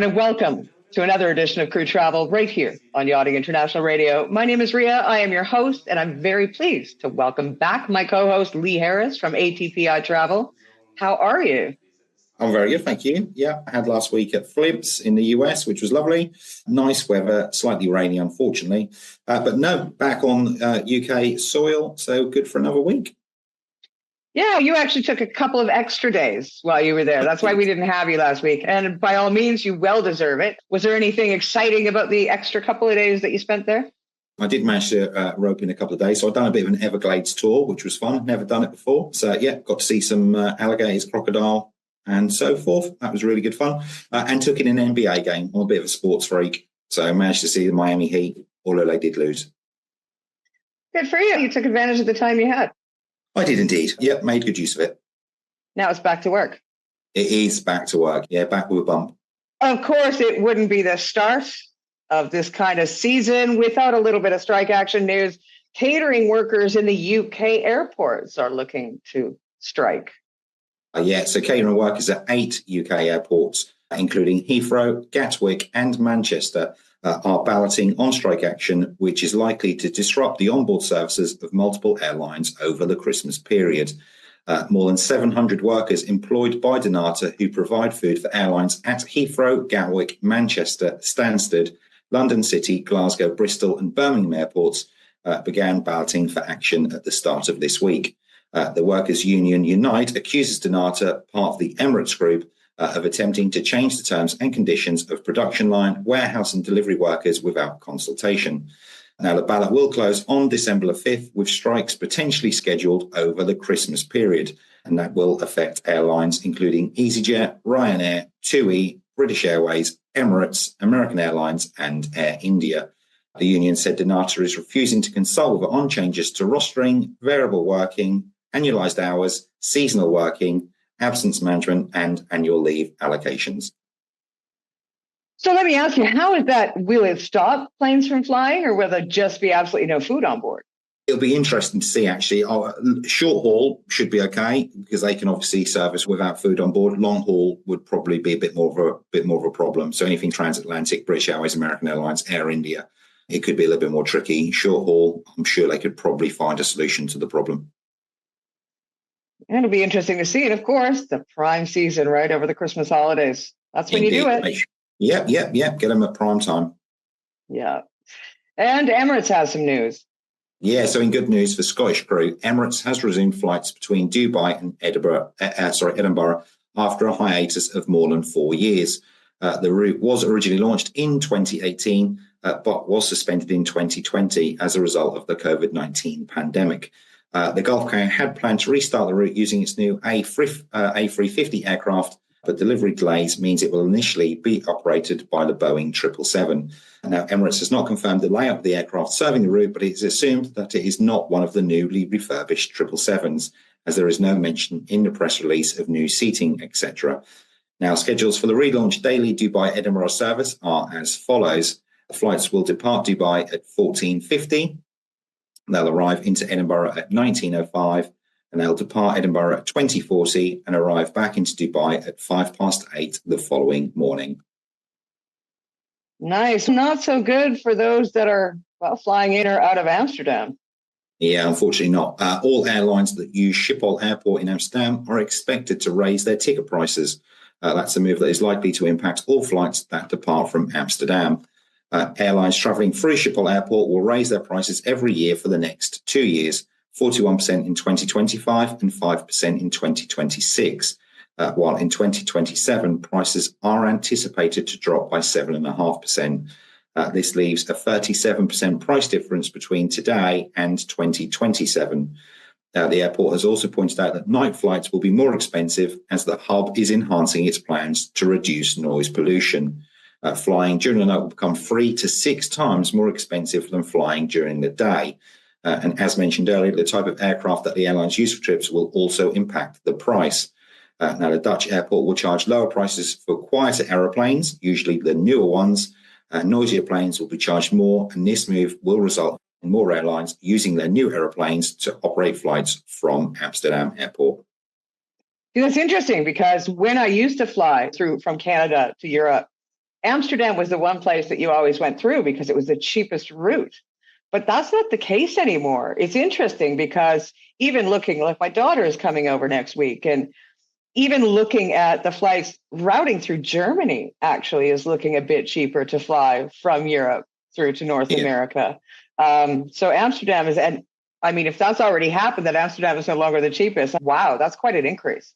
and welcome to another edition of Crew Travel right here on Yachting International Radio. My name is Rhea. I am your host, and I'm very pleased to welcome back my co-host, Lee Harris from ATPI Travel. How are you? I'm very good, thank you. Yeah, I had last week at Flibs in the US, which was lovely. Nice weather, slightly rainy, unfortunately. But no, back on UK soil, so good for another week. Yeah, you actually took a couple of extra days while you were there. That's why we didn't have you last week. And by all means, you well deserve it. Was there anything exciting about the extra couple of days that you spent there? I did manage to rope in a couple of days. So I've done a bit of an Everglades tour, which was fun. Never done it before. So yeah, got to see some alligators, crocodile, and so forth. That was really good fun. And took in an NBA game. I'm a bit of a sports freak. So I managed to see the Miami Heat, although they did lose. Good for you. You took advantage of the time you had. I did indeed. Yep, made good use of it. Now it's back to work. It is back to work. Yeah, back with a bump. Of course, it wouldn't be the start of this kind of season without a little bit of strike action news. Catering workers in the UK airports are looking to strike. So catering workers at 8 UK airports, including Heathrow, Gatwick and Manchester, are balloting on strike action, which is likely to disrupt the onboard services of multiple airlines over the Christmas period. More than 700 workers employed by Donata, who provide food for airlines at Heathrow, Gatwick, Manchester, Stansted, London City, Glasgow, Bristol and Birmingham airports, began balloting for action at the start of this week. The workers' union Unite accuses Donata, part of the Emirates group, of attempting to change the terms and conditions of production line, warehouse and delivery workers without consultation. Now, the ballot will close on December the 5th, with strikes potentially scheduled over the Christmas period, and that will affect airlines including EasyJet, Ryanair, TUI, British Airways, Emirates, American Airlines and Air India. The union said Donata is refusing to consult with it on changes to rostering, variable working, annualised hours, seasonal working, absence management and annual leave allocations. So let me ask you, how is that? Will it stop planes from flying or will there just be absolutely no food on board? It'll be interesting to see, actually. Short haul should be okay because they can obviously service without food on board. Long haul would probably be a bit more of a problem. So anything transatlantic, British Airways, American Airlines, Air India, it could be a little bit more tricky. Short haul, I'm sure they could probably find a solution to the problem. It'll be interesting to see. And of course, the prime season, right, over the Christmas holidays. That's when Indeed. You do it. Yep. Get them at prime time. Yeah. And Emirates has some news. Yeah, so in good news for Scottish crew, Emirates has resumed flights between Dubai and Edinburgh after a hiatus of more than 4 years. The route was originally launched in 2018, but was suspended in 2020 as a result of the COVID-19 pandemic. The Gulf carrier had planned to restart the route using its new A350 aircraft, but delivery delays means it will initially be operated by the Boeing 777. Now, Emirates has not confirmed the layout of the aircraft serving the route, but it is assumed that it is not one of the newly refurbished 777s, as there is no mention in the press release of new seating, etc. Now, schedules for the relaunched daily Dubai-Edinburgh service are as follows. The flights will depart Dubai at 14:50. They'll arrive into Edinburgh at 19:05, and they'll depart Edinburgh at 20:40 and arrive back into Dubai at 8:05 the following morning. Nice. Not so good for those that are flying in or out of Amsterdam. Yeah, unfortunately not. All airlines that use Schiphol Airport in Amsterdam are expected to raise their ticket prices. That's a move that is likely to impact all flights that depart from Amsterdam. Airlines travelling through Schiphol Airport will raise their prices every year for the next 2 years, 41% in 2025 and 5% in 2026, while in 2027 prices are anticipated to drop by 7.5%. This leaves a 37% price difference between today and 2027. The airport has also pointed out that night flights will be more expensive as the hub is enhancing its plans to reduce noise pollution. Flying during the night will become 3 to 6 times more expensive than flying during the day. And as mentioned earlier, the type of aircraft that the airlines use for trips will also impact the price. Now, the Dutch airport will charge lower prices for quieter aeroplanes, usually the newer ones. Noisier planes will be charged more, and this move will result in more airlines using their new aeroplanes to operate flights from Amsterdam Airport. That's interesting because when I used to fly through from Canada to Europe, Amsterdam was the one place that you always went through because it was the cheapest route. But that's not the case anymore. It's interesting because even looking, like my daughter is coming over next week, and even looking at the flights routing through Germany actually is looking a bit cheaper to fly from Europe through to North America. So Amsterdam is, and I mean, if that's already happened, that Amsterdam is no longer the cheapest, wow, that's quite an increase.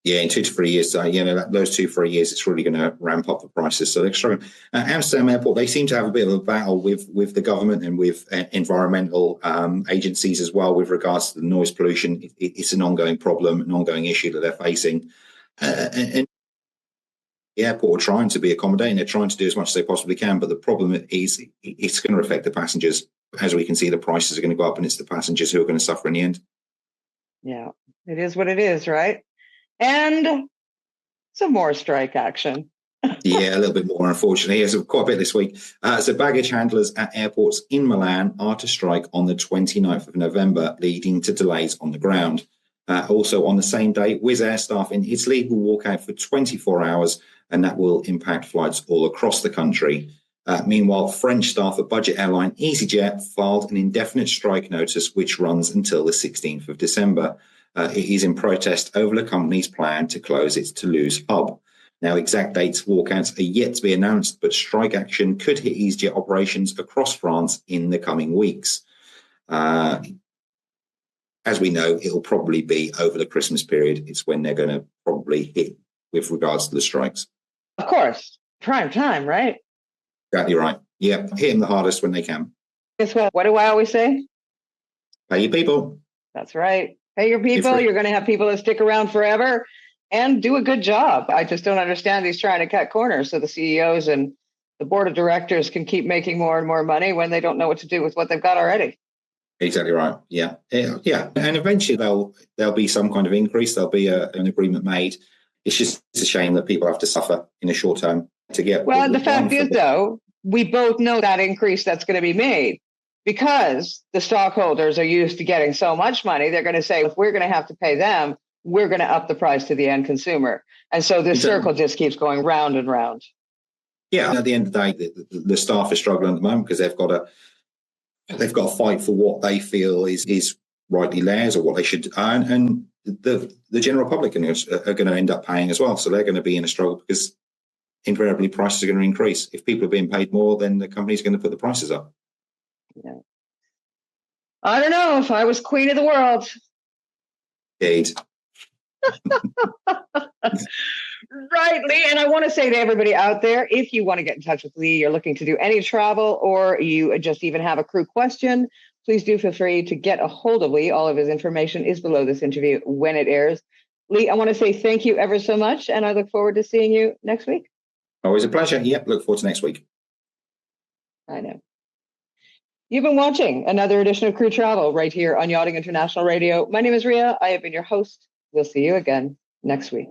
Yeah, in 2 to 3 years, those 2 3 years, it's really going to ramp up the prices. So they're struggling. Amsterdam Airport, they seem to have a bit of a battle with the government and with environmental agencies as well with regards to the noise pollution. It's an ongoing problem, an ongoing issue that they're facing. And the airport are trying to be accommodating. They're trying to do as much as they possibly can. But the problem is it's going to affect the passengers. As we can see, the prices are going to go up, and it's the passengers who are going to suffer in the end. Yeah, it is what it is, right? And some more strike action. Yeah, a little bit more, unfortunately. There's quite a bit this week. So baggage handlers at airports in Milan are to strike on the 29th of November, leading to delays on the ground. Also on the same day, Wizz Air staff in Italy will walk out for 24 hours, and that will impact flights all across the country. Meanwhile, French staff at budget airline EasyJet filed an indefinite strike notice, which runs until the 16th of December. It is in protest over the company's plan to close its Toulouse hub. Now, exact dates of walkouts are yet to be announced, but strike action could hit EasyJet operations across France in the coming weeks. As we know, it'll probably be over the Christmas period. It's when they're going to probably hit with regards to the strikes. Of course. Prime time, right? Exactly right. Yeah, hit them the hardest when they can. Guess what? What do I always say? Pay your people. That's right. Pay your people. You're going to have people that stick around forever and do a good job. I just don't understand these trying to cut corners so the CEOs and the board of directors can keep making more and more money when they don't know what to do with what they've got already. Exactly right. Yeah. And eventually there'll be some kind of increase. There'll be an agreement made. It's a shame that people have to suffer in the short term to get. Well, the fact is, though, we both know that increase that's going to be made. Because the stockholders are used to getting so much money, they're going to say, if we're going to have to pay them, we're going to up the price to the end consumer. And so this circle just keeps going round and round. Yeah. At the end of the day, the staff are struggling at the moment because they've got to fight for what they feel is rightly theirs or what they should earn. And the general public are going to end up paying as well. So they're going to be in a struggle because invariably prices are going to increase. If people are being paid more, then the company's going to put the prices up. Yeah. I don't know if I was queen of the world. Indeed. Right, Lee. And I want to say to everybody out there, if you want to get in touch with Lee, you're looking to do any travel, or you just even have a crew question, please do feel free to get a hold of Lee. All of his information is below this interview when it airs. Lee, I want to say thank you ever so much, and I look forward to seeing you next week. Always a pleasure. Yep, look forward to next week. I know. You've been watching another edition of Crew Travel right here on Yachting International Radio. My name is Rhea. I have been your host. We'll see you again next week.